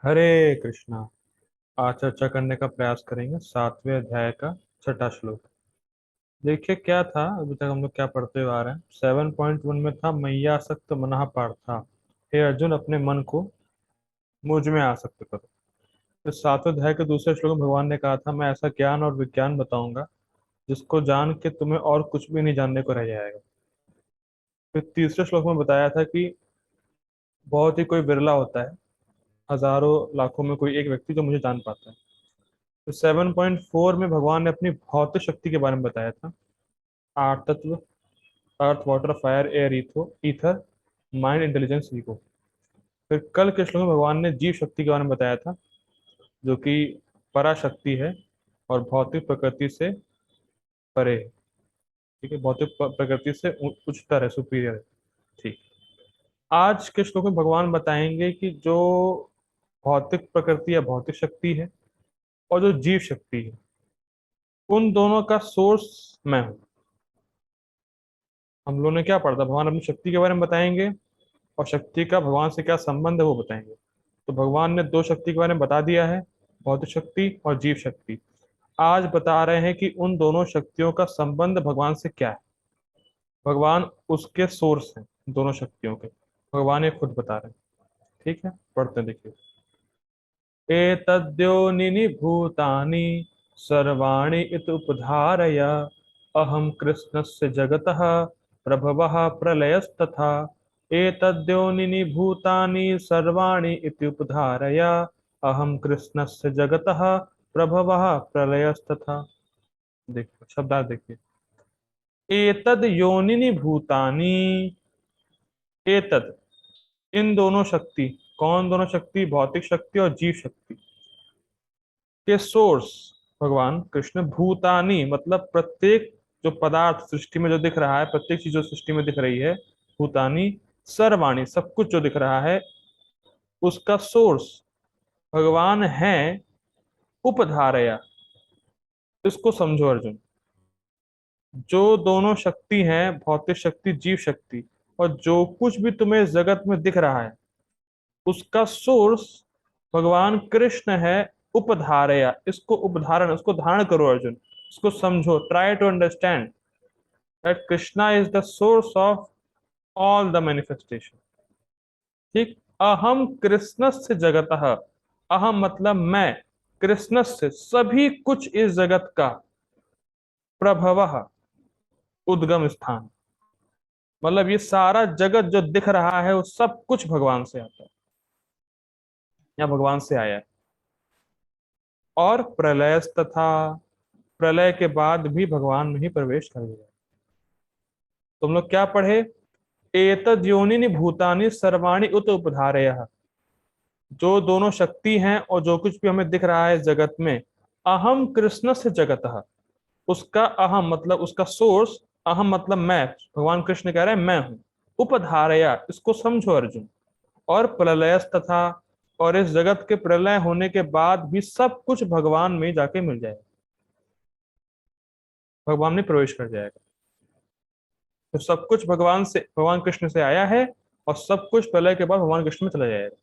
हरे कृष्णा। आज चर्चा करने का प्रयास करेंगे 7वें अध्याय का छठा श्लोक। देखिए क्या था, अभी तक हम लोग क्या पढ़ते हुए आ रहे हैं। 7.1 में था मय्यासक्त मनः पार्था, हे अर्जुन अपने मन को मुझ में आसक्त करो। तो 7वें अध्याय के दूसरे श्लोक में भगवान ने कहा था मैं ऐसा ज्ञान और विज्ञान बताऊंगा जिसको जान के तुम्हें और कुछ भी नहीं जानने को रह जाएगा। फिर तीसरे श्लोक में बताया था कि बहुत ही कोई बिरला होता है, हजारों लाखों में कोई एक व्यक्ति जो मुझे जान पाता है। तो 7.4 में भगवान ने अपनी भौतिक शक्ति के बारे में बताया था। आठ तत्व, अर्थ वाटर फायर एयर ईथो ईथर, माइंड इंटेलिजेंस ईगो। फिर कल के श्लोक में भगवान ने जीव शक्ति के बारे में बताया था, जो कि पराशक्ति है और भौतिक प्रकृति से परे है। ठीक है, भौतिक प्रकृति से उच्चतर है, सुपीरियर है। ठीक। आज के श्लोक में भगवान बताएंगे कि जो भौतिक प्रकृति या भौतिक शक्ति है और जो जीव शक्ति है, उन दोनों का सोर्स मैं हूँ। हम लोगों ने क्या पढ़ा था, भगवान अपनी शक्ति के बारे में बताएंगे और शक्ति का भगवान से क्या संबंध है वो बताएंगे। तो भगवान ने दो शक्ति के बारे में बता दिया है, भौतिक शक्ति और जीव शक्ति। आज बता रहे हैं कि उन दोनों शक्तियों का संबंध भगवान से क्या है। भगवान उसके सोर्स हैं दोनों शक्तियों के, भगवान ये खुद बता रहे हैं। ठीक है, पढ़ते हैं, देखिए। एतद्योनिनि भूतानि सर्वाणि इत उपधारय अहं कृष्णस्य जगतः प्रभवः प्रलयस्तथा। एतद्योनिनि भूतानि सर्वाणि इति उपधारय अहं कृष्णस्य जगतः प्रभवः प्रलयस्तथा। देखिए शब्दार्थ देखिए। एतद योनिनि भूतानि, एतद इन दोनों शक्ति, कौन दोनों शक्ति, भौतिक शक्ति और जीव शक्ति के सोर्स भगवान कृष्ण। भूतानी मतलब प्रत्येक जो पदार्थ सृष्टि में जो दिख रहा है, प्रत्येक चीज जो सृष्टि में दिख रही है, भूतानी सर्वाणी सब कुछ जो दिख रहा है उसका सोर्स भगवान है। उपधारया, इसको समझो अर्जुन। जो दोनों शक्ति हैं, भौतिक शक्ति जीव शक्ति, और जो कुछ भी तुम्हें इस जगत में दिख रहा है उसका सोर्स भगवान कृष्ण है। उपधारया, इसको उपधारण, उसको धारण करो अर्जुन, इसको समझो। Try to understand that Krishna is the source of all the manifestation. ठीक। अहम कृष्णस्य जगतः, अहम मतलब मैं, कृष्णस्य सभी कुछ इस जगत का, प्रभवः उद्गम स्थान, मतलब ये सारा जगत जो दिख रहा है वो सब कुछ भगवान से आता है या भगवान से आया है। और प्रलय तथा, प्रलय के बाद भी भगवान में ही प्रवेश कर गया। तुम लोग क्या पढ़े, एतद योनिनि भूतानि सर्वाणि उत उपधारयः। जो दोनों शक्ति हैं और जो कुछ भी हमें दिख रहा है इस जगत में, अहम कृष्ण से जगतः, उसका अहम मतलब उसका सोर्स, अहम मतलब मैं, भगवान कृष्ण कह रहे हैं मैं हूं। उपधारया, इसको समझो अर्जुन। और प्रलयस तथा, और इस जगत के प्रलय होने के बाद भी सब कुछ भगवान में जाके मिल जाएगा, भगवान में प्रवेश कर जाएगा। तो सब कुछ भगवान से, भगवान कृष्ण से आया है और सब कुछ प्रलय के बाद भगवान कृष्ण में चला जाएगा।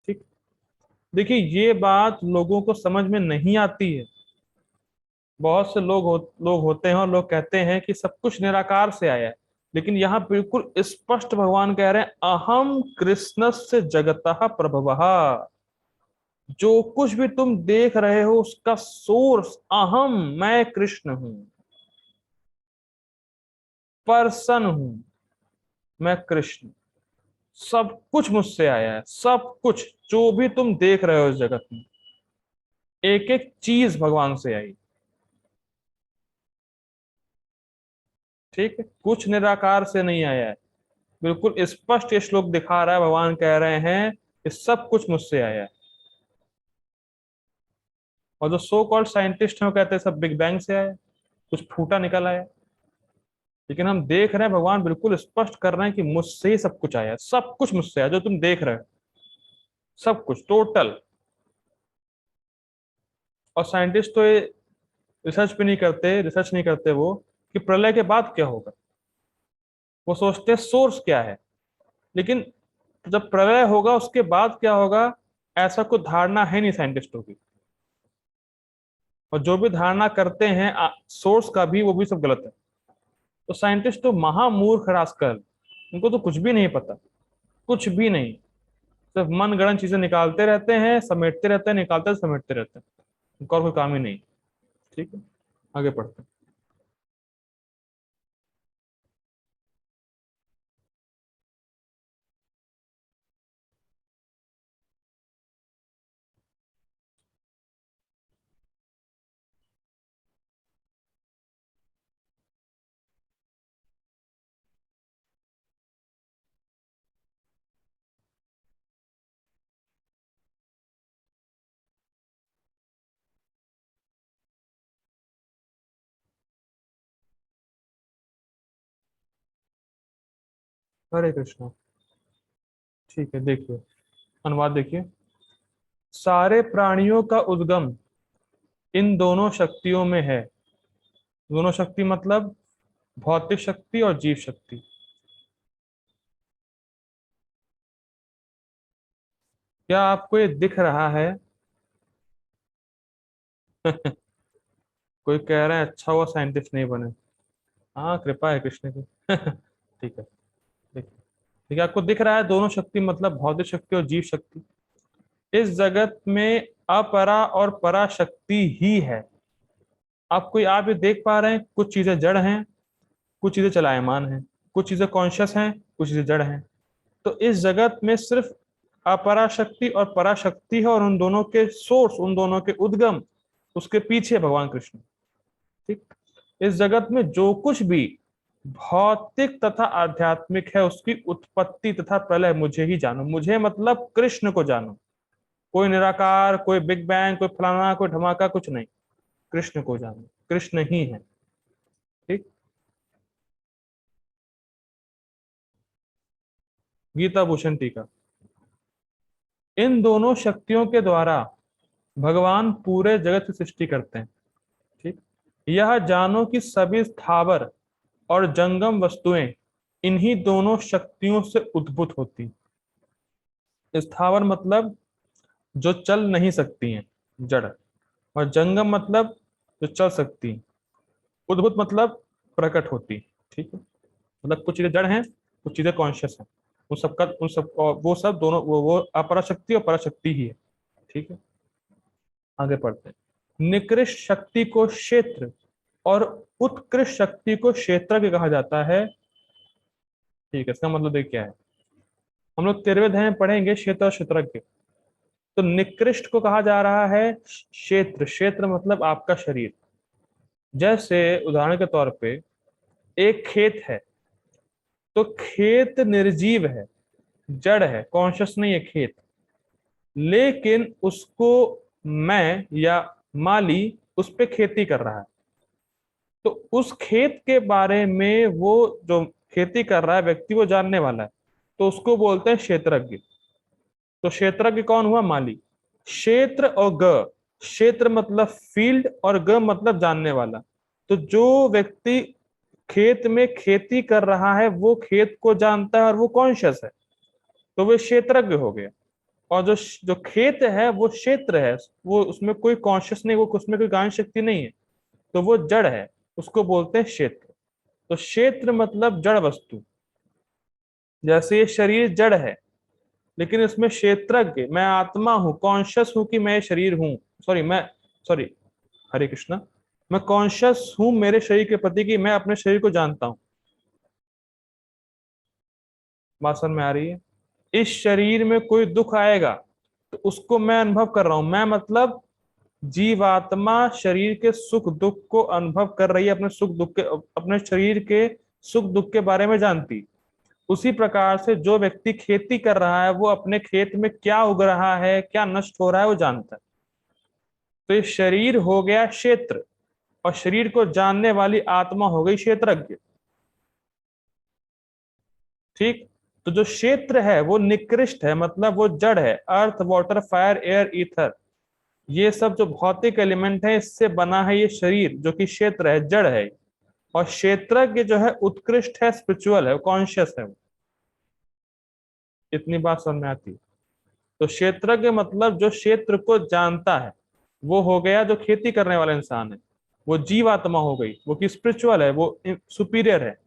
ठीक। देखिए ये बात लोगों को समझ में नहीं आती है। बहुत से लोग होते हैं और लोग कहते हैं कि सब कुछ निराकार से आया है, लेकिन यहाँ बिल्कुल स्पष्ट भगवान कह रहे हैं अहम कृष्णस्य जगतः प्रभवः। जो कुछ भी तुम देख रहे हो उसका सोर्स अहम, मैं कृष्ण हूं, पर्सन हूं, मैं कृष्ण। सब कुछ मुझसे आया है, सब कुछ जो भी तुम देख रहे हो इस जगत में, एक एक चीज भगवान से आई। ठीक है, कुछ निराकार से नहीं आया है। बिल्कुल स्पष्ट ये श्लोक दिखा रहा है, भगवान कह रहे हैं कि सब कुछ मुझसे आया है। और जो सो कॉल्ड साइंटिस्ट हैं वो कहते हैं सब बिग बैंग से आया, कुछ फूटा निकल आया। लेकिन हम देख रहे हैं भगवान बिल्कुल स्पष्ट कर रहे हैं कि मुझसे ही सब कुछ आया है, सब कुछ मुझसे आया जो तुम देख रहे हो, सब कुछ टोटल। और साइंटिस्ट तो ये रिसर्च भी नहीं करते, रिसर्च नहीं करते वो कि प्रलय के बाद क्या होगा। वो सोचते हैं सोर्स क्या है, लेकिन जब प्रलय होगा उसके बाद क्या होगा, ऐसा कोई धारणा है नहीं साइंटिस्टों की, और जो भी धारणा करते हैं सोर्स का भी, वो भी सब गलत है। तो साइंटिस्ट तो महामूर्ख रास्कल, उनको तो कुछ भी नहीं पता, कुछ भी नहीं, सिर्फ मन गढ़ंत चीजें निकालते रहते हैं, समेटते रहते हैं, निकालते समेटते रहते हैं, उनका और कोई काम ही नहीं। ठीक है, आगे पढ़ते हैं। हरे कृष्णा। ठीक है, देखिए, अनुवाद देखिए। सारे प्राणियों का उद्गम इन दोनों शक्तियों में है। दोनों शक्ति मतलब भौतिक शक्ति और जीव शक्ति। क्या आपको ये दिख रहा है? कोई कह रहा है अच्छा हुआ साइंटिस्ट नहीं बने। हाँ, कृपा है कृष्ण की। ठीक है, देखिए। ठीक है, आपको दिख रहा है दोनों शक्ति मतलब भौतिक शक्ति और जीव शक्ति। इस जगत में अपरा और परा शक्ति ही है। आपको, आप ये देख पा रहे हैं, कुछ चीजें जड़ हैं, कुछ चीजें चलायमान हैं, कुछ चीजें कॉन्शियस हैं, कुछ चीजें जड़ हैं। तो इस जगत में सिर्फ अपराशक्ति और पराशक्ति है, और उन दोनों के सोर्स, उन दोनों के उद्गम, उसके पीछे भगवान कृष्ण। ठीक। इस जगत में जो कुछ भी भौतिक तथा आध्यात्मिक है, उसकी उत्पत्ति तथा प्रलय मुझे ही जानो। मुझे मतलब कृष्ण को जानो। कोई निराकार, कोई बिग बैंग, कोई फलाना, कोई धमाका, कुछ नहीं। कृष्ण को जानो, कृष्ण ही है। ठीक। गीता भूषण टीका। इन दोनों शक्तियों के द्वारा भगवान पूरे जगत की सृष्टि करते हैं। ठीक। यह जानो कि सभी स्थावर और जंगम वस्तुएं इन्हीं दोनों शक्तियों से उद्भूत होती। स्थावर मतलब जो चल नहीं सकती हैं, जड़। और जंगम मतलब जो चल सकती हैं। उद्भूत मतलब प्रकट होती। ठीक है, मतलब कुछ चीजें जड़ हैं, कुछ चीजें कॉन्शियस हैं। उन सब और वो सब दोनों, वो अपराशक्ति और पराशक्ति ही है। ठीक है, आगे पढ़ते हैं। निकृष्ट शक्ति को क्षेत्र और उत्कृष्ट शक्ति को क्षेत्रज्ञ कहा जाता है। ठीक है, इसका मतलब देखिए क्या है। हम लोग 13वें अध्याय में पढ़ेंगे क्षेत्र और क्षेत्रज्ञ। तो निकृष्ट को कहा जा रहा है क्षेत्र। क्षेत्र मतलब आपका शरीर। जैसे उदाहरण के तौर पे एक खेत है, तो खेत निर्जीव है, जड़ है, कॉन्शियस नहीं है खेत। लेकिन उसको मैं या माली उस पे खेती कर रहा है, तो उस खेत के बारे में वो जो खेती कर रहा है व्यक्ति, वो जानने वाला है, तो उसको बोलते हैं क्षेत्रज्ञ। तो क्षेत्रज्ञ कौन हुआ? माली। क्षेत्र और ग, क्षेत्र मतलब फील्ड और ग मतलब जानने वाला। तो जो व्यक्ति खेत में खेती कर रहा है, वो खेत को जानता है और वो कॉन्शियस है, तो वो क्षेत्रज्ञ हो गया। और जो जो खेत है वो क्षेत्र है, वो उसमें कोई कॉन्शियस नहीं, वो उसमें कोई ज्ञान शक्ति नहीं है, तो वो जड़ है, उसको बोलते हैं क्षेत्र। तो क्षेत्र मतलब जड़ वस्तु। जैसे ये शरीर जड़ है, लेकिन इसमें क्षेत्रज्ञ, मैं आत्मा हूं, कॉन्शियस हूं कि मैं ये शरीर हूं। सॉरी, हरे कृष्णा। मैं कॉन्शियस हूं मेरे शरीर के प्रति, कि मैं अपने शरीर को जानता हूं। बात समझ में आ रही है? इस शरीर में कोई दुख आएगा, तो उसको मैं अनुभव कर रहा हूं। मैं मतलब जीवात्मा शरीर के सुख दुख को अनुभव कर रही है, अपने सुख दुख के, अपने शरीर के सुख दुख के बारे में जानती। उसी प्रकार से जो व्यक्ति खेती कर रहा है, वो अपने खेत में क्या उग रहा है, क्या नष्ट हो रहा है, वो जानता है। तो ये शरीर हो गया क्षेत्र, और शरीर को जानने वाली आत्मा हो गई क्षेत्रज्ञ। ठीक। तो जो क्षेत्र है वो निकृष्ट है, मतलब वो जड़ है। अर्थ, वाटर, फायर, एयर, ईथर, ये सब जो भौतिक एलिमेंट है, इससे बना है ये शरीर, जो कि क्षेत्र है, जड़ है। और क्षेत्रज्ञ जो है उत्कृष्ट है, स्पिरिचुअल है, कॉन्शियस है। इतनी बात समझ में आती है? तो क्षेत्रज्ञ मतलब जो क्षेत्र को जानता है, वो हो गया जो खेती करने वाला इंसान है, वो जीवात्मा हो गई, वो की स्पिरिचुअल है, वो सुपीरियर है।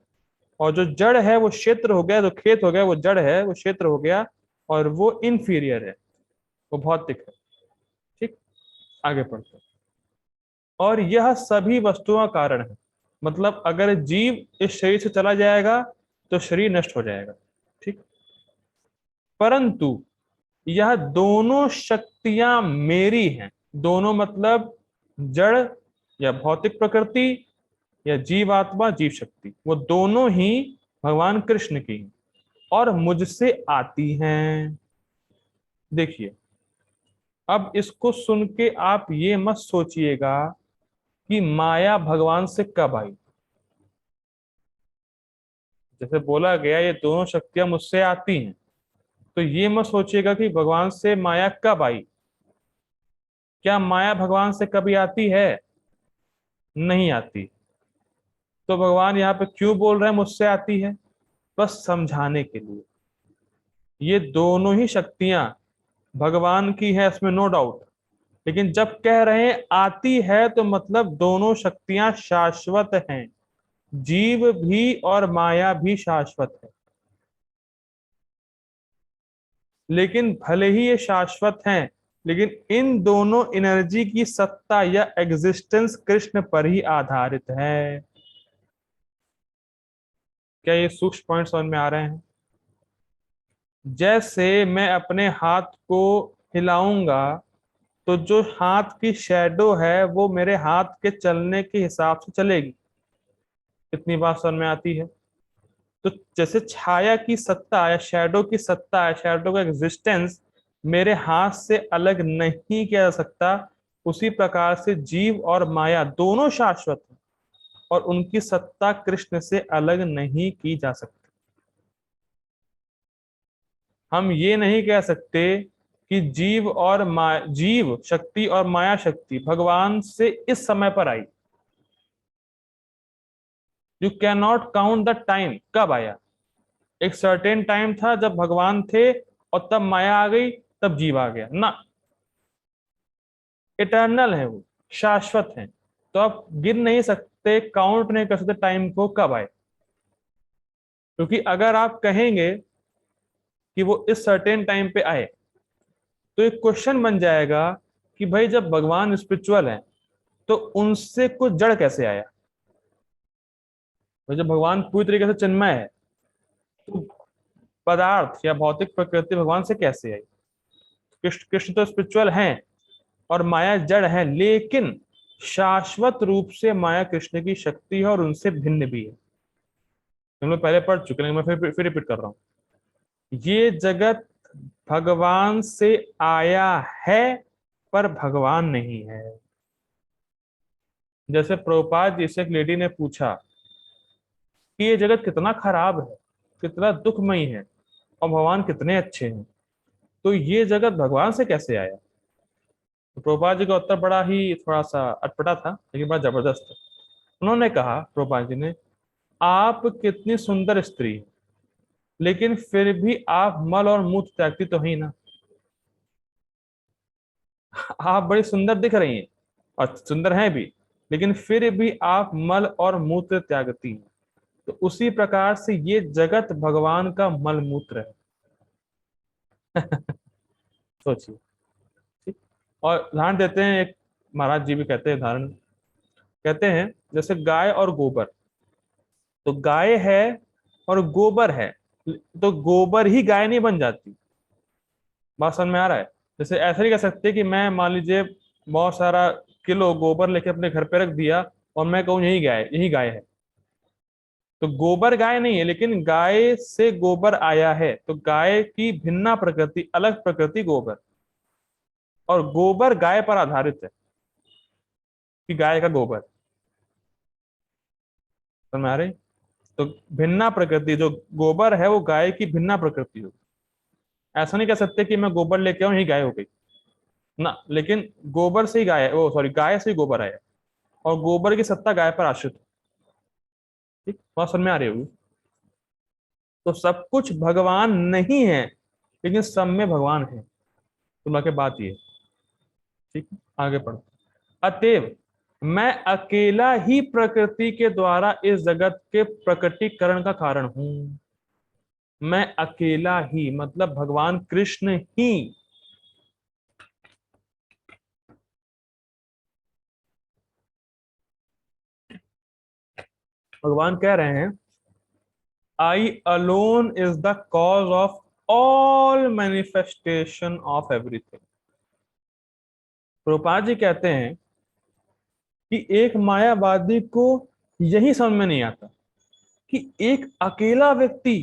और जो जड़ है वो क्षेत्र हो गया, जो खेत हो गया वो जड़ है, वो क्षेत्र हो गया, और वो इंफीरियर है, वो भौतिक है। ठीक, आगे पढ़ते हैं। और यह सभी वस्तुओं का कारण है, मतलब अगर जीव इस शरीर से चला जाएगा तो शरीर नष्ट हो जाएगा। ठीक, परंतु यह दोनों शक्तियां मेरी हैं। दोनों मतलब जड़ या भौतिक प्रकृति या जीवात्मा जीव शक्ति, वो दोनों ही भगवान कृष्ण की हैं और मुझसे आती हैं। देखिए, अब इसको सुन के आप ये मत सोचिएगा कि माया भगवान से कब आई। जैसे बोला गया ये दोनों शक्तियां मुझसे आती हैं, तो ये मत सोचिएगा कि भगवान से माया कब आई। क्या माया भगवान से कभी आती है? नहीं आती। तो भगवान यहाँ पे क्यों बोल रहे हैं मुझसे आती है? बस समझाने के लिए। ये दोनों ही शक्तियां भगवान की है, इसमें नो डाउट। लेकिन जब कह रहे हैं आती है, तो मतलब दोनों शक्तियां शाश्वत हैं। जीव भी और माया भी शाश्वत है। लेकिन भले ही ये शाश्वत हैं, लेकिन इन दोनों एनर्जी की सत्ता या एग्जिस्टेंस कृष्ण पर ही आधारित है। क्या ये सूक्ष्म पॉइंट समझ में आ रहे हैं? जैसे मैं अपने हाथ को हिलाऊंगा, तो जो हाथ की शैडो है वो मेरे हाथ के चलने के हिसाब से चलेगी। इतनी बात समझ में आती है? तो जैसे छाया की सत्ता या शैडो की सत्ता है, शैडो का एग्जिस्टेंस मेरे हाथ से अलग नहीं किया जा सकता, उसी प्रकार से जीव और माया दोनों शाश्वत हैं और उनकी सत्ता कृष्ण से अलग नहीं की जा सकती। हम ये नहीं कह सकते कि जीव शक्ति और माया शक्ति भगवान से इस समय पर आई। You can not count the time कब आया। एक सर्टेन टाइम था जब भगवान थे और तब माया आ गई, तब जीव आ गया ना। इटर्नल है वो, शाश्वत है। तो आप गिन नहीं सकते, काउंट नहीं कर सकते टाइम को कब आए। क्योंकि अगर आप कहेंगे कि वो इस सर्टेन टाइम पे आए, तो एक क्वेश्चन बन जाएगा कि भाई जब भगवान स्पिरिचुअल है तो उनसे कुछ जड़ कैसे आया? तो जब भगवान पूरी तरीके से चिन्मय है, तो पदार्थ या भौतिक प्रकृति भगवान से कैसे आई? कृष्ण कृष्ण तो स्पिरिचुअल हैं और माया जड़ है, लेकिन शाश्वत रूप से माया कृष्ण की शक्ति है और उनसे भिन्न भी है। हम लोग पहले पढ़ चुके हैं, मैं फिर रिपीट कर रहा हूं। ये जगत भगवान से आया है, पर भगवान नहीं है। जैसे प्रभुपाद जी से एक लेडी ने पूछा कि ये जगत कितना खराब है, कितना दुखमयी है, और भगवान कितने अच्छे हैं, तो ये जगत भगवान से कैसे आया? तो प्रभुपाद जी का उत्तर बड़ा ही थोड़ा सा अटपटा था, लेकिन बड़ा जबरदस्त था। उन्होंने कहा, प्रभुपाद जी ने, आप कितनी सुंदर स्त्री हैं, लेकिन फिर भी आप मल और मूत्र त्यागती तो ही ना। आप बड़ी सुंदर दिख रही हैं और सुंदर हैं भी, लेकिन फिर भी आप मल और मूत्र त्यागती हैं। तो उसी प्रकार से ये जगत भगवान का मल मूत्र है। सोचिए। ठीक। और उदाहरण देते हैं एक, महाराज जी भी कहते हैं उदाहरण, कहते हैं जैसे गाय और गोबर। तो गाय है और गोबर है, तो गोबर ही गाय नहीं बन जाती। बात समझ में आ रहा है? जैसे ऐसा नहीं कह सकते कि मैं मान लीजिए बहुत सारा किलो गोबर लेके अपने घर पे रख दिया और मैं कहूँ यही गाय है। तो गोबर गाय नहीं है, लेकिन गाय से गोबर आया है, तो गाय की भिन्ना प्रकृति, अलग प्रकृति गोबर, और गोबर गाय पर आधारित है कि गाय का गोबर। समझ में आ रही? तो भिन्ना प्रकृति जो गोबर है वो गाय की भिन्ना प्रकृति हो। ऐसा नहीं कह सकते कि मैं गोबर लेके आऊं यही गाय हो गई ना, लेकिन गोबर से ही गाय, वो सॉरी, गाय से ही गोबर आया, और गोबर की सत्ता गाय पर आश्रित है। ठीक, बात समझ में आ रही होगी? तो सब कुछ भगवान नहीं है, लेकिन सब में भगवान है। तुलना के बात ये, ठीक है, आगे पढ़ो। अतएव मैं अकेला ही प्रकृति के द्वारा इस जगत के प्रकटीकरण का कारण हूं। मैं अकेला ही मतलब भगवान कृष्ण ही, भगवान कह रहे हैं I alone is the cause of all manifestation of everything. Prabhupada ji कहते हैं कि एक मायावादी को यही समझ में नहीं आता कि एक अकेला व्यक्ति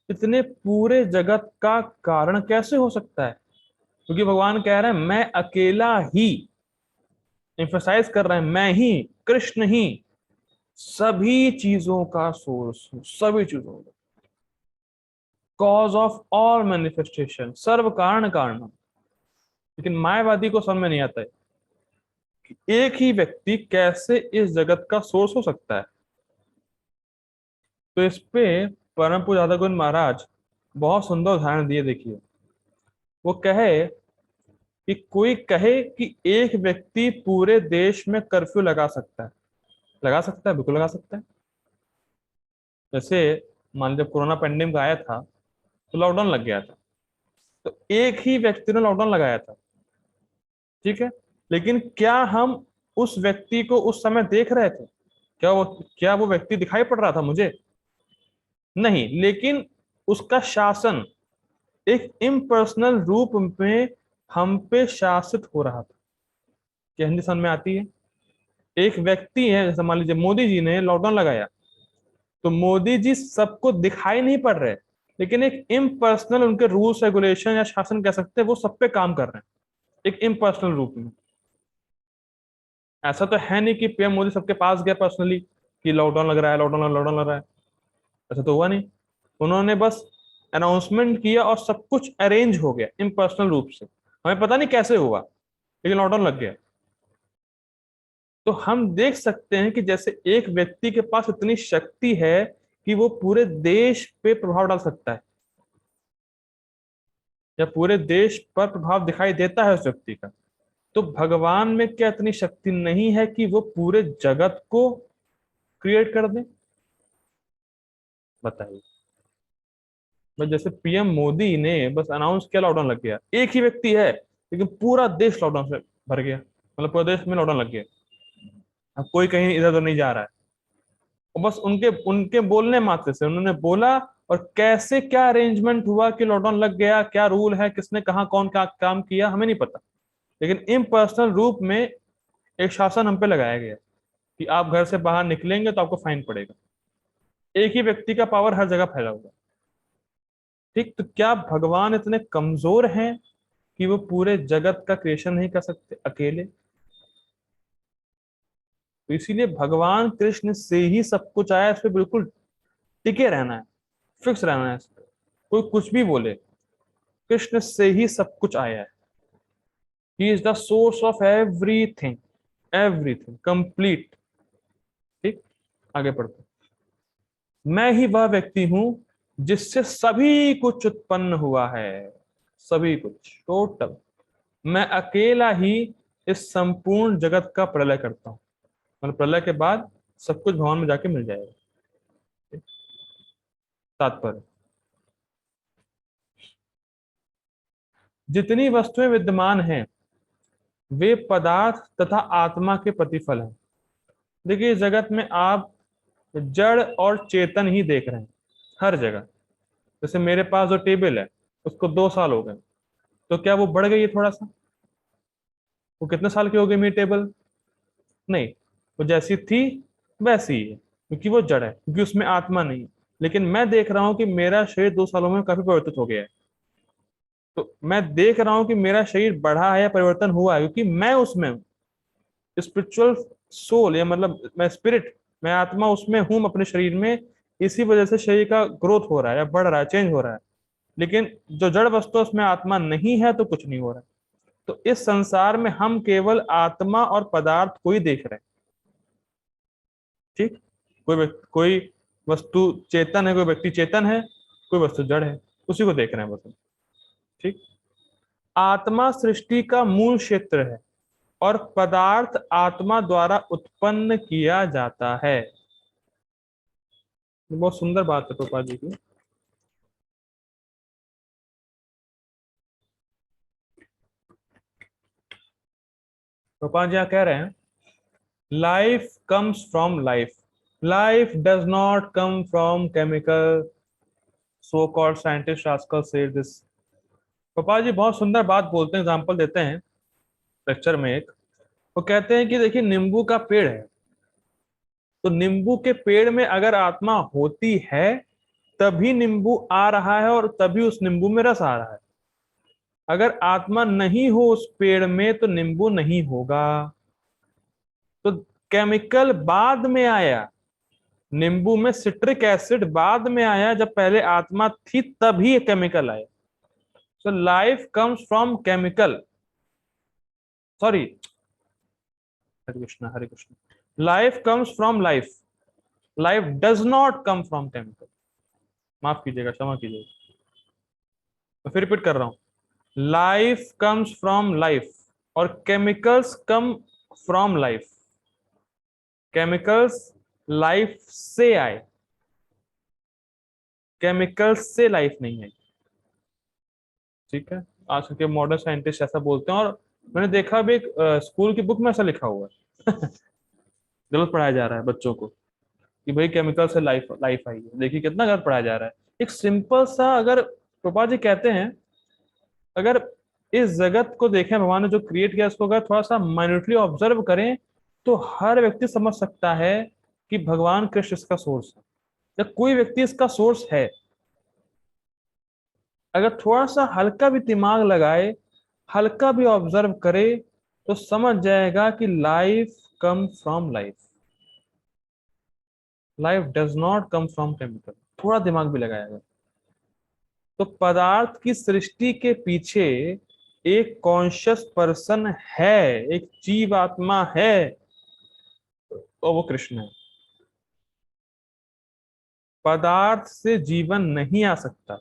इतने पूरे जगत का कारण कैसे हो सकता है। क्योंकि भगवान कह रहे हैं मैं अकेला ही, एम्फेसाइज कर रहे हैं मैं ही, कृष्ण ही सभी चीजों का सोर्स हूं, सभी चीजों का कॉज ऑफ ऑल मैनिफेस्टेशन, सर्व कारण कारण। लेकिन मायावादी को समझ में नहीं आता है कि एक ही व्यक्ति कैसे इस जगत का सोर्स हो सकता है। तो इस पे परम पूज्य दादा गोविंद महाराज बहुत सुंदर उदाहरण दिए। देखिए, वो कहे कि कोई कहे कि एक व्यक्ति पूरे देश में कर्फ्यू लगा सकता है। लगा सकता है, बिल्कुल लगा सकता है। जैसे मान लीजिए कोरोना पेंडेमिक आया था तो लॉकडाउन लग गया था, तो एक ही व्यक्ति ने लॉकडाउन लगाया था, ठीक है। लेकिन क्या हम उस व्यक्ति को उस समय देख रहे थे? क्या वो व्यक्ति दिखाई पड़ रहा था मुझे? नहीं। लेकिन उसका शासन एक इम्पर्सनल रूप में हम पे शासित हो रहा था। क्या हिंदी समझ में आती है? एक व्यक्ति है, जैसे मान लीजिए मोदी जी ने लॉकडाउन लगाया, तो मोदी जी सबको दिखाई नहीं पड़ रहे, लेकिन एक इम्पर्सनल उनके रूल्स रेगुलेशन या शासन कह सकते हैं वो सब पे काम कर रहे हैं एक इम्पर्सनल रूप में। ऐसा तो है नहीं कि पीएम मोदी सबके पास गया पर्सनली कि लॉकडाउन लग रहा है, लॉकडाउन लग रहा है। ऐसा तो हुआ नहीं। उन्होंने बस अनाउंसमेंट किया और सब कुछ अरेंज हो गया इम्पर्सनल रूप से। हमें पता नहीं कैसे हुआ, लेकिन लॉकडाउन लग गया। तो हम देख सकते हैं कि जैसे एक व्यक्ति के पास इतनी शक्ति है कि वो पूरे देश पे प्रभाव डाल सकता है, या पूरे देश पर प्रभाव दिखाई देता है उस व्यक्ति का, तो भगवान में क्या इतनी शक्ति नहीं है कि वो पूरे जगत को क्रिएट कर दे? बताइए। बस जैसे पीएम मोदी ने बस अनाउंस किया लॉकडाउन लग गया, एक ही व्यक्ति है लेकिन पूरा देश लॉकडाउन से भर गया, मतलब पूरे देश में लॉकडाउन लग गया। अब कोई कहीं इधर उधर नहीं जा रहा है। और बस उनके उनके बोलने मात्र से उन्होंने बोला, और कैसे क्या अरेंजमेंट हुआ कि लॉकडाउन लग गया, क्या रूल है, किसने कहा कौन क्या काम किया, हमें नहीं पता। लेकिन इम्पर्सनल रूप में एक शासन हम पे लगाया गया कि आप घर से बाहर निकलेंगे तो आपको फाइन पड़ेगा। एक ही व्यक्ति का पावर हर जगह फैला हुआ है। ठीक, तो क्या भगवान इतने कमजोर हैं कि वो पूरे जगत का क्रिएशन नहीं कर सकते अकेले? तो इसीलिए भगवान कृष्ण से ही सब कुछ आया, इस पे बिल्कुल टिके रहना है, फिक्स रहना है इस पे। कोई कुछ भी बोले, कृष्ण से ही सब कुछ आया है। He is the source of everything, everything complete. ठीक, आगे पढ़ते हैं। मैं ही वह व्यक्ति हूं जिससे सभी कुछ उत्पन्न हुआ है, सभी कुछ टोटल। मैं अकेला ही इस संपूर्ण जगत का प्रलय करता हूं, मतलब प्रलय के बाद सब कुछ भगवान में जाके मिल जाएगा। तात्पर्य, जितनी वस्तुएं विद्यमान हैं वे पदार्थ तथा आत्मा के प्रतिफल हैं। देखिए, इस जगत में आप जड़ और चेतन ही देख रहे हैं हर जगह। जैसे मेरे पास जो टेबल है उसको 2 साल हो गए, तो क्या वो बढ़ गई है थोड़ा सा? वो कितने साल की हो गई मेरी टेबल? नहीं, वो जैसी थी वैसी ही है, क्योंकि वो जड़ है, क्योंकि उसमें आत्मा नहीं है। लेकिन मैं देख रहा हूं कि मेरा शरीर 2 सालों में काफी परिवर्तित हो गया है। तो मैं देख रहा हूं कि मेरा शरीर बढ़ा है या परिवर्तन हुआ है, क्योंकि मैं उसमें हूँ। स्पिरिचुअल सोल, या मतलब मैं स्पिरिट, मैं आत्मा उसमें हूँ अपने शरीर में। इसी वजह से शरीर का ग्रोथ हो रहा है या बढ़ रहा है, चेंज हो रहा है। लेकिन जो जड़ वस्तु है, उसमें आत्मा नहीं है, तो कुछ नहीं हो रहा है। तो इस संसार में हम केवल आत्मा और पदार्थ को ही देख रहे हैं। ठीक, कोई वस्तु चेतन है, कोई व्यक्ति चेतन है, कोई वस्तु जड़ है, उसी को देख रहे हैं बस हम। ठीक, आत्मा सृष्टि का मूल क्षेत्र है और पदार्थ आत्मा द्वारा उत्पन्न किया जाता है। बहुत सुंदर बात है प्रभुपाद जी की। प्रभुपाद जी यहाँ कह रहे हैं, life comes from life, life does not come from chemical, so called scientist आजकल से दिस। प्रभुपाद जी बहुत सुंदर बात बोलते हैं, एग्जाम्पल देते हैं लेक्चर में एक। वो कहते हैं कि देखिए नींबू का पेड़ है, तो नींबू के पेड़ में अगर आत्मा होती है तभी नींबू आ रहा है और तभी उस नींबू में रस आ रहा है। अगर आत्मा नहीं हो उस पेड़ में तो नींबू नहीं होगा। तो केमिकल बाद में आया, नींबू में सिट्रिक एसिड बाद में आया, जब पहले आत्मा थी तभी केमिकल आया। So life comes from chemical, sorry, Hare Krishna Hare Krishna, life comes from life, life does not come from chemical. माफ कीजिएगा, क्षमा कीजिएगा, मैं फिर रिपीट कर रहा हूं। लाइफ कम्स फ्रॉम लाइफ और chemicals come from life. Chemicals life से आए, केमिकल्स से लाइफ नहीं है। ठीक है, आज के मॉडर्न साइंटिस्ट ऐसा बोलते हैं, और मैंने देखा भी एक स्कूल की बुक में ऐसा लिखा हुआ है। गलत पढ़ाया जा रहा है बच्चों को कि भाई केमिकल से लाइफ लाइफ आई है। देखिए कितना गलत पढ़ाया जा रहा है। एक सिंपल सा, अगर प्रभा जी कहते हैं, अगर इस जगत को देखें, भगवान ने जो क्रिएट किया उसको अगर थोड़ा सा माइन्यूटली ऑब्जर्व करें तो हर व्यक्ति समझ सकता है कि भगवान कृष्ण इसका सोर्स है, या कोई व्यक्ति इसका सोर्स है। अगर थोड़ा सा हल्का भी दिमाग लगाए, हल्का भी ऑब्जर्व करे, तो समझ जाएगा कि life come from life, life does not come from chemical. थोड़ा दिमाग भी लगाएगा तो पदार्थ की सृष्टि के पीछे एक कॉन्शियस पर्सन है, एक जीव आत्मा है, और वो कृष्ण है। पदार्थ से जीवन नहीं आ सकता,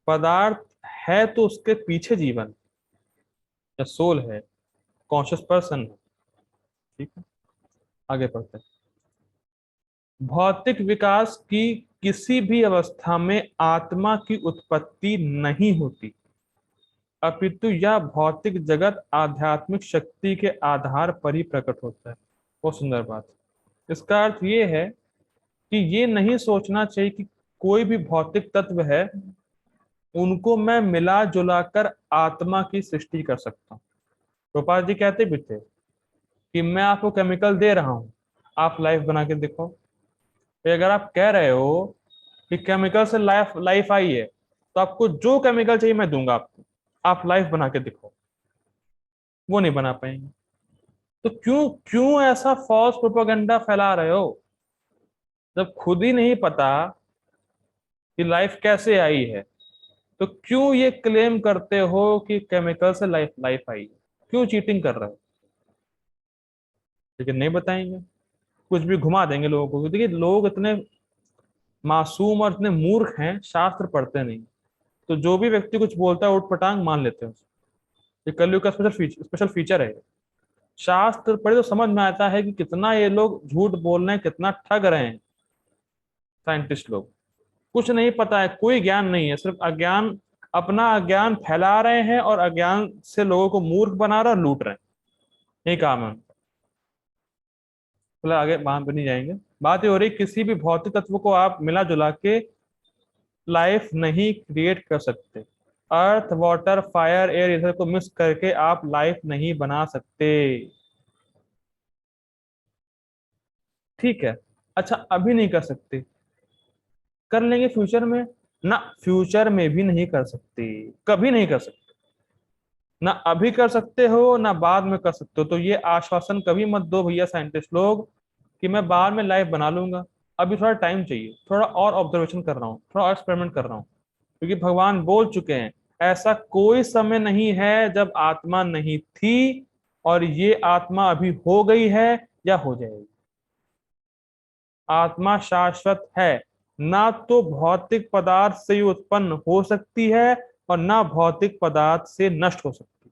पदार्थ है तो उसके पीछे जीवन या सोल है, कॉन्शियस पर्सन है। ठीक है, आगे पढ़ते हैं। भौतिक विकास की किसी भी अवस्था में आत्मा की उत्पत्ति नहीं होती, अपितु यह भौतिक जगत आध्यात्मिक शक्ति के आधार पर ही प्रकट होता है। बहुत सुंदर बात। इसका अर्थ ये है कि ये नहीं सोचना चाहिए कि कोई भी भौतिक तत्व है उनको मैं मिला जुला कर आत्मा की सृष्टि कर सकता हूँ। गोपाल जी कहते भी थे कि मैं आपको केमिकल दे रहा हूं, आप लाइफ बना के देखो। तो अगर आप कह रहे हो कि केमिकल से लाइफ लाइफ आई है, तो आपको जो केमिकल चाहिए मैं दूंगा आपको, आप लाइफ बना के दिखो। वो नहीं बना पाएंगे। तो क्यों क्यों ऐसा फॉल्स प्रोपेगेंडा फैला रहे हो, जब खुद ही नहीं पता कि लाइफ कैसे आई है? तो क्यों ये क्लेम करते हो कि केमिकल से लाइफ लाइफ आई है? क्यों चीटिंग कर रहे हो? लेकिन नहीं बताएंगे, कुछ भी घुमा देंगे लोगों को। देखिए लोग इतने मासूम और इतने मूर्ख हैं, शास्त्र पढ़ते नहीं। तो जो भी व्यक्ति कुछ बोलता है उठ पटांग मान लेते हैं। ये कलयुग का स्पेशल फीचर है। शास्त्र पढ़े तो समझ में आता है कि कितना ये लोग झूठ बोल रहे हैं, कितना ठग रहे हैं साइंटिस्ट लोग। कुछ नहीं पता है, कोई ज्ञान नहीं है, सिर्फ अज्ञान, अपना अज्ञान फैला रहे हैं और अज्ञान से लोगों को मूर्ख बना रहे और लूट रहे हैं। यही काम है उनका। चलो आगे वहां पर नहीं जाएंगे। बात ये हो रही, किसी भी भौतिक तत्व को आप मिला जुला के लाइफ नहीं क्रिएट कर सकते। अर्थ वाटर फायर एयर इधर को मिक्स करके आप लाइफ नहीं बना सकते। ठीक है, अच्छा अभी नहीं कर सकते, कर लेंगे फ्यूचर में? ना, फ्यूचर में भी नहीं कर सकते, कभी नहीं कर सकते। ना अभी कर सकते हो ना बाद में कर सकते हो। तो ये आश्वासन कभी मत दो भैया साइंटिस्ट लोग कि मैं बाद में लाइफ बना लूंगा। अभी थोड़ा टाइम चाहिए, थोड़ा और ऑब्जर्वेशन कर रहा हूँ, थोड़ा और एक्सपेरिमेंट कर रहा हूँ। क्योंकि भगवान बोल चुके हैं, ऐसा कोई समय नहीं है जब आत्मा नहीं थी, और ये आत्मा अभी हो गई है या हो जाएगी। आत्मा शाश्वत है, ना तो भौतिक पदार्थ से ही उत्पन्न हो सकती है, और ना भौतिक पदार्थ से नष्ट हो सकती।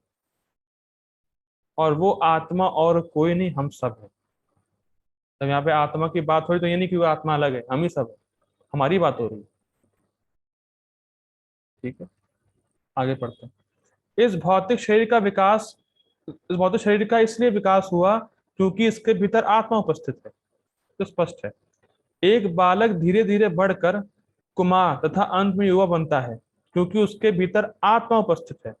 और वो आत्मा और कोई नहीं, हम सब है। जब यहाँ पे आत्मा की बात हो रही तो ये नहीं कि वो आत्मा अलग है, हम ही सब है, हमारी बात हो रही है। ठीक है, आगे पढ़ते हैं। इस भौतिक शरीर का इसलिए विकास हुआ क्योंकि इसके भीतर आत्मा उपस्थित है। तो स्पष्ट है, एक बालक धीरे धीरे बढ़कर कुमार तथा अंत में युवा बनता है क्योंकि उसके भीतर आत्मा उपस्थित है।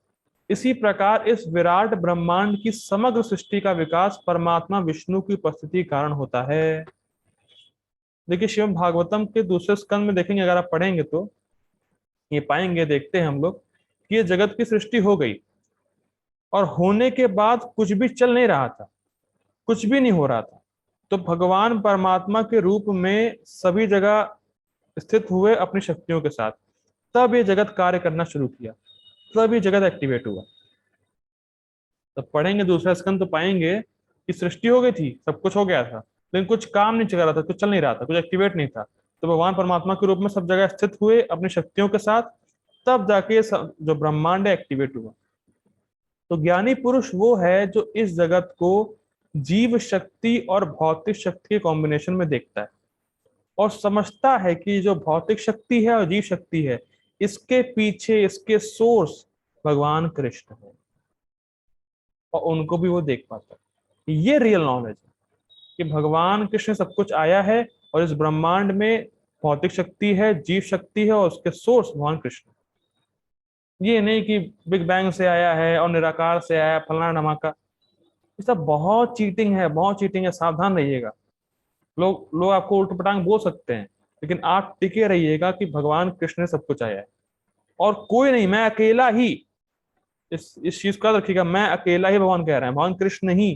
इसी प्रकार इस विराट ब्रह्मांड की समग्र सृष्टि का विकास परमात्मा विष्णु की उपस्थिति के कारण होता है। देखिए, श्रीमद् भागवतम के दूसरे स्कंद में देखेंगे, अगर आप पढ़ेंगे तो ये पाएंगे, देखते हैं हम लोग कि ये जगत की सृष्टि हो गई और होने के बाद कुछ भी चल नहीं रहा था, कुछ भी नहीं हो रहा था। तो भगवान परमात्मा के रूप में सभी जगह स्थित हुए अपनी शक्तियों के साथ, तब ये जगत कार्य करना शुरू किया, तब ये जगत एक्टिवेट हुआ। तब पढ़ेंगे दूसरा स्कंद तो पाएंगे कि सृष्टि हो गई थी, सब कुछ हो गया था, लेकिन कुछ काम नहीं चल रहा था, कुछ चल नहीं रहा था, कुछ एक्टिवेट नहीं था। तो भगवान परमात्मा के रूप में सब जगह स्थित हुए अपनी शक्तियों के साथ, तब जाके जो ब्रह्मांड है एक्टिवेट हुआ। तो ज्ञानी पुरुष वो है जो इस जगत को जीव शक्ति और भौतिक शक्ति के कॉम्बिनेशन में देखता है और समझता है कि जो भौतिक शक्ति है और जीव शक्ति है, इसके पीछे इसके सोर्स भगवान कृष्ण है, और उनको भी वो देख पाता है। ये रियल नॉलेज है कि भगवान कृष्ण सब कुछ आया है और इस ब्रह्मांड में भौतिक शक्ति है, जीव शक्ति है, और उसके सोर्स भगवान कृष्ण। ये नहीं कि बिग बैंग से आया है और निराकार से आया फलाना धमाका। ये सब बहुत चीटिंग है, बहुत चीटिंग है, सावधान रहिएगा। लोग लोग आपको उल्ट पटांग बोल सकते हैं, लेकिन आप टिके रहिएगा कि भगवान कृष्ण ने सब कुछ आया है और कोई नहीं, मैं अकेला ही। इस चीज को याद रखिएगा, मैं अकेला ही भगवान कह रहे हैं, भगवान कृष्ण ही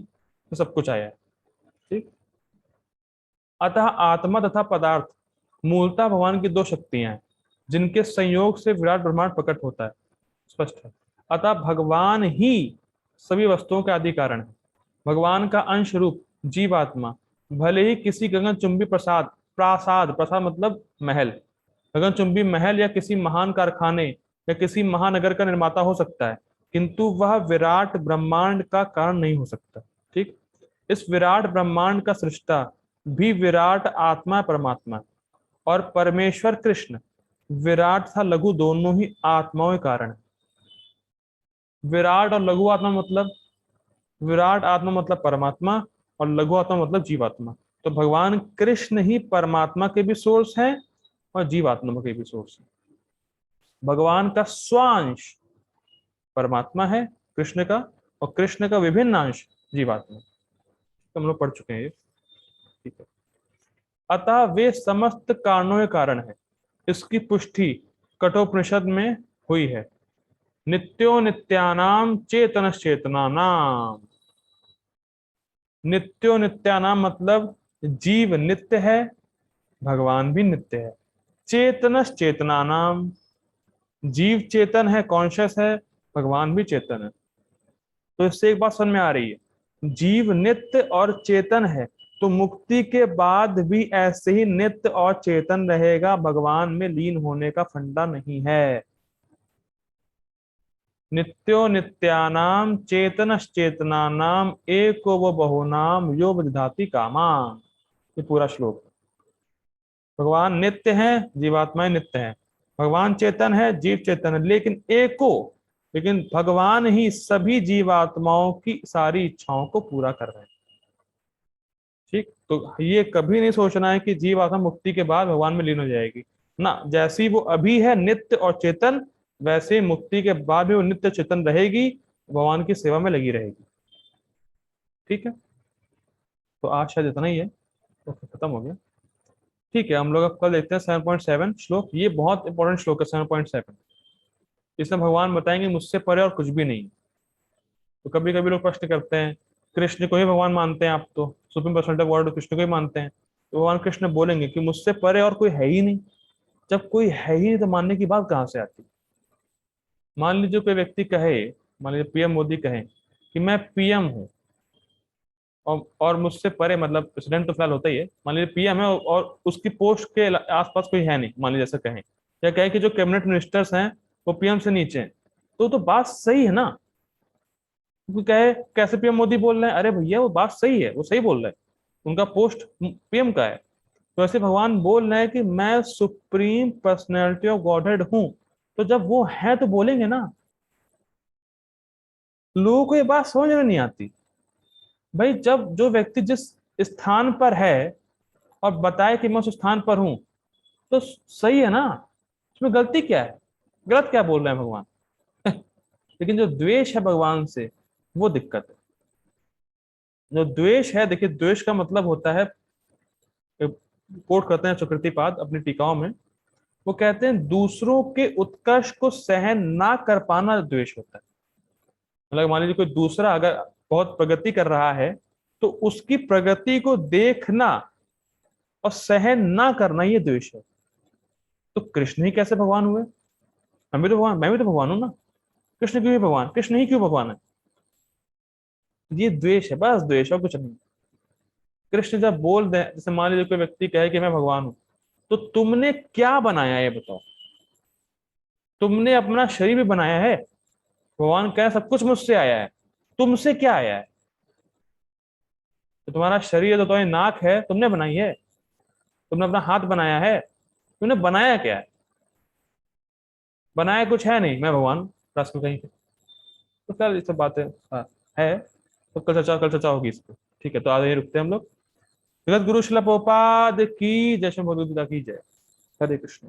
तो सब कुछ आया है। ठीक। अतः आत्मा तथा पदार्थ मूलतः भगवान की दो शक्तियां हैं जिनके संयोग से विराट ब्रह्मांड प्रकट होता है। स्पष्ट है। अतः भगवान ही सभी वस्तुओं के आदि कारण है। भगवान का अंश रूप जीवात्मा भले ही किसी गगनचुंबी प्रसाद प्रासाद प्रसाद मतलब महल, गगनचुंबी महल या किसी महान कारखाने या किसी महानगर का निर्माता हो सकता है, किंतु वह विराट ब्रह्मांड का कारण नहीं हो सकता। ठीक। इस विराट ब्रह्मांड का सृष्टा भी विराट आत्मा परमात्मा है, और परमेश्वर कृष्ण विराट तथा लघु दोनों ही आत्माओं के कारण है। विराट और लघु आत्मा मतलब, विराट आत्मा मतलब परमात्मा और लघु आत्मा मतलब जीवात्मा। तो भगवान कृष्ण ही परमात्मा के भी सोर्स हैं और जीवात्मा के भी सोर्स हैं। भगवान का स्वांश परमात्मा है कृष्ण का, और कृष्ण का विभिन्न अंश जीवात्मा। तो हम लोग पढ़ चुके हैं ये। ठीक है। अतः वे समस्त कारणों के कारण है। इसकी पुष्टि कठोपनिषद में हुई है। नित्यो नित्यानाम चेतनश्चेतनानाम। नित्यो नित्यानाम मतलब जीव नित्य है, भगवान भी नित्य है। चेतनश्चेतनानाम, जीव चेतन है, कॉन्शियस है, भगवान भी चेतन है। तो इससे एक बात समझ में आ रही है, जीव नित्य और चेतन है, तो मुक्ति के बाद भी ऐसे ही नित्य और चेतन रहेगा, भगवान में लीन होने का फंडा नहीं है। नित्यो नित्यानाम चेतनश्चेतनानाम एको वो बहुनाम यो विदधाति कामाम। ये पूरा श्लोक। भगवान नित्य है, जीवात्माएं नित्य है, भगवान चेतन है, जीव चेतन है, लेकिन एको, लेकिन भगवान ही सभी जीवात्माओं की सारी इच्छाओं को पूरा कर रहे हैं। ठीक। तो ये कभी नहीं सोचना है कि जीवात्मा मुक्ति के बाद भगवान में लीन हो जाएगी ना, जैसी वो अभी है नित्य और चेतन, वैसे ही मुक्ति के बाद भी वो नित्य चेतन रहेगी, भगवान की सेवा में लगी रहेगी। ठीक है। तो आज शायद इतना ही है, तो खत्म हो गया। ठीक है, हम लोग अब कल देखते हैं 7.7 श्लोक। ये बहुत इंपॉर्टेंट श्लोक है 7.7। इसमें भगवान बताएंगे मुझसे परे और कुछ भी नहीं। तो कभी कभी लोग प्रश्न करते हैं, कृष्ण को ही भगवान मानते हैं आप, तो supreme personality of God Krishna को ही मानते हैं, तो भगवान कृष्ण बोलेंगे कि मुझसे परे और कोई है ही नहीं। जब कोई है ही नहीं तो मानने की बात कहाँ से आती। मान लीजिए कोई व्यक्ति कहे, मान लीजिए पीएम मोदी कहे कि मैं पीएम हूँ, और मुझसे परे मतलब प्रेसिडेंट तो फिलहाल होता ही है, मान लीजिए पीएम है और उसकी पोस्ट के आसपास कोई है नहीं, मान लीजिए ऐसा कहें, या कहे कि जो कैबिनेट मिनिस्टर्स हैं वो पीएम से नीचे हैं, तो बात सही है ना। क्योंकि कहे कैसे पीएम मोदी बोल रहे हैं, अरे भैया वो बात सही है, वो सही बोल रहे हैं, उनका पोस्ट पीएम का है। तो ऐसे भगवान बोल रहे हैं कि मैं सुप्रीम पर्सनैलिटी ऑफ गॉडहेड हूं, तो जब वो है तो बोलेंगे ना। लोगों को ये बात समझ में नहीं आती। भाई जब जो व्यक्ति जिस स्थान पर है और बताए कि मैं उस स्थान पर हूं, तो सही है ना, उसमें गलती क्या है, गलत क्या बोल रहे हैं भगवान। लेकिन जो द्वेष है भगवान से, वो दिक्कत है। जो द्वेष है, देखिए द्वेष का मतलब होता है, कोट करते हैं सुकृतिपाद अपनी टीकाओं में, वो कहते हैं दूसरों के उत्कर्ष को सहन ना कर पाना द्वेष होता है। मतलब मान लीजिए कोई दूसरा अगर बहुत प्रगति कर रहा है, तो उसकी प्रगति को देखना और सहन ना करना, ये द्वेष है। तो कृष्ण ही कैसे भगवान हुए? हम भी तो भगवान, मैं भी तो भगवान हूं ना। कृष्ण क्यों ही भगवान, कृष्ण ही क्यों भगवान है? ये द्वेष है, बस द्वेष, और कुछ नहीं। कृष्ण जब बोल दे, जैसे मान लीजिए कोई व्यक्ति कहे कि मैं भगवान हूं, तो तुमने क्या बनाया ये बताओ। तुमने अपना शरीर भी बनाया है। भगवान कहे सब कुछ मुझसे आया है, तुमसे क्या आया है? तो तुम्हारा शरीर है, तो तुम्हारी नाक है, तुमने बनाई है। तुमने अपना हाथ बनाया है, तुमने बनाया क्या है? बनाया कुछ है नहीं, मैं भगवान हूं, रास्ते में कहीं पे। तो खैर ये सब बातें है। तो कल चर्चा होगी इस पे। ठीक है, तो आज यही रुकते हैं हम लोग। जगत गुरु शिला प्रभुपाद की जय, श्री भगवद गीता की जय। हरे कृष्ण।